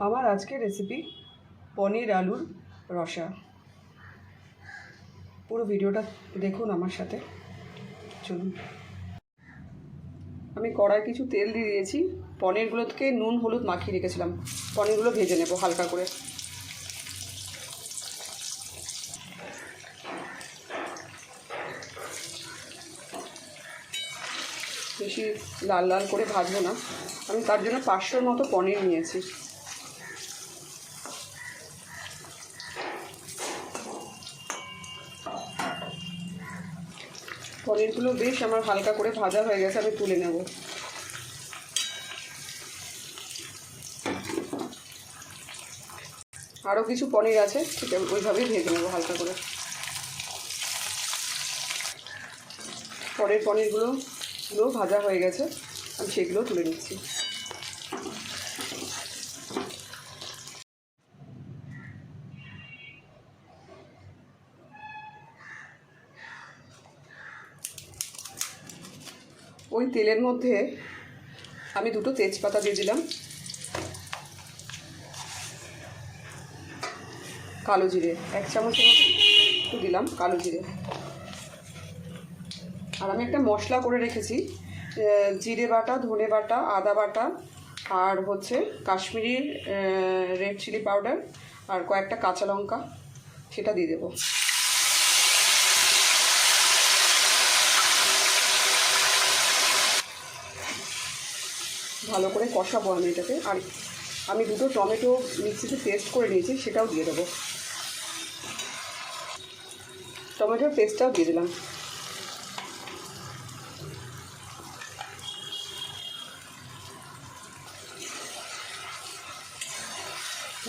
আমার আজকের রেসিপি পনির আলুর রসা। পুরো ভিডিওটা দেখুন আমার সাথে। চলুন, আমি কড়ায় কিছু তেল দিয়ে দিয়েছি। পনিরগুলোকে নুন হলুদ মাখিয়ে রেখেছিলাম। পনিরগুলো ভেজে নেব হালকা করে। বেশি লাল লাল করে ভাজবো না, আমি তার জন্য 500-র মতো পনির নিয়েছি। পনিরগুলো বেশ আমার হালকা করে ভাজা হয়ে গেছে, আমি তুলে নেব। আরও কিছু পনির আছে, ঠিক আছে, ওইভাবেই ভেজে নেব হালকা করে। পরের পনিরগুলো ভাজা হয়ে গেছে, আমি সেগুলো তুলে নিচ্ছি। ওই তেলের মধ্যে আমি 2টো তেজপাতা দিয়ে দিলাম, কালো জিরে 1 চামচের মতো একটু দিলাম কালো জিরে। আর আমি একটা মশলা করে রেখেছি, জিরে বাটা, ধনে বাটা, আদা বাটা, আর হচ্ছে কাশ্মীরি রেড চিলি পাউডার, আর কয়েকটা কাঁচা লঙ্কা, সেটা দিয়ে দেবো। ভালো করে কষাবো আমি এটাকে। আর আমি 2টো টমেটো মিক্সিতে পেস্ট করে নিয়েছি, সেটাও দিয়ে দেবো। টমেটোর পেস্টটাও দিয়ে দিলাম।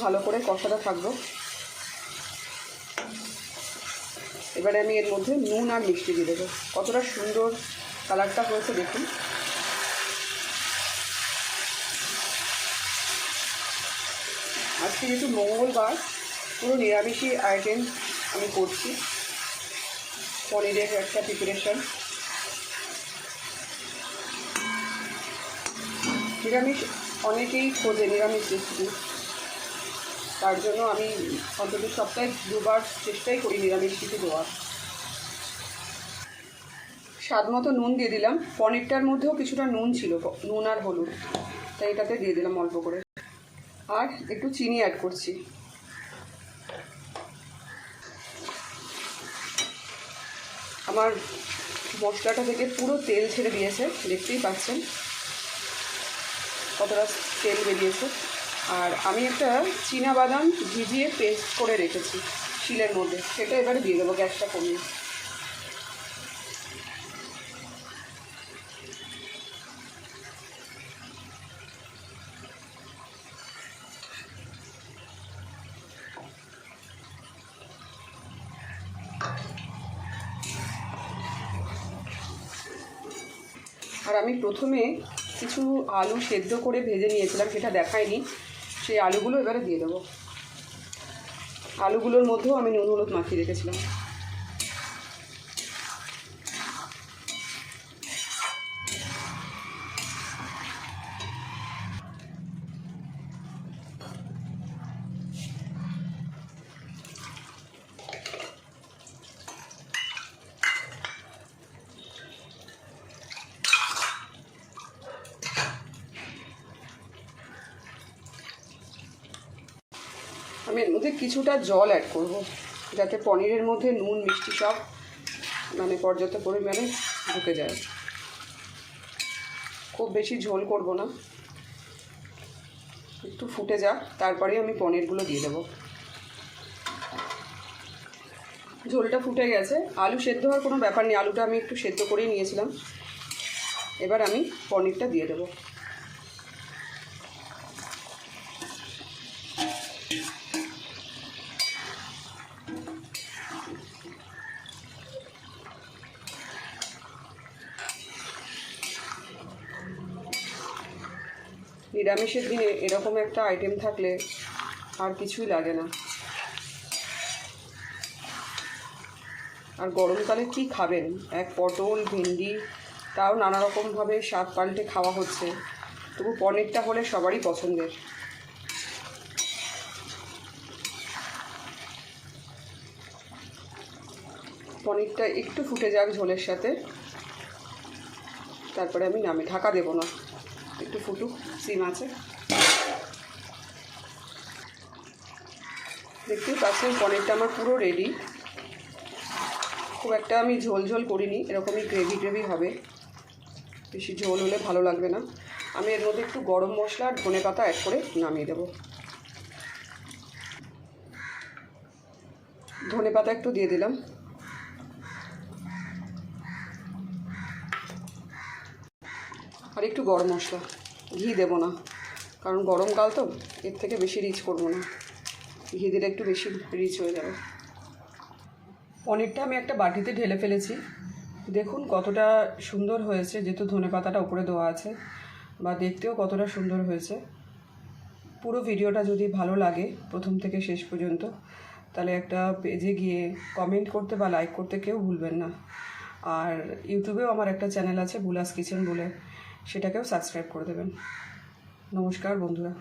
ভালো করে কষাটা থাকবো। এবারে আমি এর মধ্যে নুন আর মিষ্টি দিয়ে দেবো। কতটা সুন্দর কালারটা হয়েছে দেখুন। আজকে যেহেতু মঙ্গলবার, পুরো নিরামিষই আইটেম আমি করছি। পনিরের একটা প্রিপারেশন। নিরামিষ অনেকেই খোঁজে, নিরামিষ রেসিপি, তার জন্য আমি অন্তত সপ্তাহে 2বার চেষ্টাই করি নিরামিষ কিছু দেওয়ার। স্বাদ মতো নুন দিয়ে দিলাম। পনিরটার মধ্যেও কিছুটা নুন ছিল, নুন আর হলুদ, তাই এটাতে দিয়ে দিলাম অল্প করে। আর একটু চিনি অ্যাড করছি। আমার মশলাটা থেকে পুরো তেল ছেড়ে দিয়েছে, দেখতেই পাচ্ছেন কতটা তেল বেরিয়েছে। আর আমি একটা চীনাবাদাম ভিজিয়ে পেস্ট করে রেখেছি শিলের মধ্যে, সেটা এবারে দিয়ে দেবো গ্যাসটা কমিয়ে। আর আমি প্রথমে কিছু আলু সেদ্ধ করে ভেজে নিয়েছিলাম, সেটা দেখাইনি। সেই আলুগুলো এবারে দিয়ে দেবো। আলুগুলোর মধ্যেও আমি নুন হলুদ মাখিয়ে রেখেছিলাম। আমি এর মধ্যে কিছুটা জল অ্যাড করব, যাতে পনিরের মধ্যে নুন মিষ্টি সব পর্যাপ্ত পরিমাণে ঢুকে যায়। খুব বেশি ঝোল করব না, একটু ফুটে যাক, তারপরে আমি পনিরগুলো দিয়ে দেবো। ঝোলটা ফুটে গেছে। আলু সেদ্ধ হওয়ার কোনো ব্যাপার নেই, আলুটা আমি একটু সেদ্ধ করেই নিয়েছিলাম। এবার আমি পনিরটা দিয়ে দেবো। নিরামিষের দিনে এরকম একটা আইটেম থাকলে আর কিছুই লাগে না। আর গরমকালে কি খাবেন, এক পটল ভেন্ডি, তাও নানা রকমভাবে স্বাদ পাল্টে খাওয়া হচ্ছে, তবু পনিরটা হলে সবারই পছন্দের। পনিরটা একটু ফুটে যাক ঝোলের সাথে, তারপরে আমি ঢাকা দেবো না, একটু ফুটুক সিম আছে। দেখতেই পাচ্ছেন পনিরটা আমার পুরো রেডি। খুব একটা আমি ঝোল ঝোল করিনি, এরকমই গ্রেভি গ্রেভি হবে, বেশি ঝোল হলে ভালো লাগবে না। আমি এর মধ্যে একটু গরম মশলা আর ধনে পাতা অ্যাড করে নামিয়ে দেবো। ধনে পাতা একটু দিয়ে দিলাম, আর একটু গরম মশলা। ঘি দেবো না, কারণ গরমকাল তো, এর থেকে বেশি রিচ করবো না, ঘি দিলে একটু বেশি রিচ হয়ে যাবে। পনিরটা আমি একটা বাটিতে ঢেলে ফেলেছি। দেখুন কতটা সুন্দর হয়েছে, যেহেতু ধনে পাতাটা উপরে দেওয়া আছে, বা দেখতেও কতটা সুন্দর হয়েছে। পুরো ভিডিওটা যদি ভালো লাগে প্রথম থেকে শেষ পর্যন্ত, তাহলে একটা পেজে গিয়ে কমেন্ট করতে বা লাইক করতে কেউ ভুলবেন না। আর ইউটিউবেও আমার একটা চ্যানেল আছে বুলাস কিচেন বলে, সেটাকেও সাবস্ক্রাইব করে দেবেন। নমস্কার বন্ধুরা।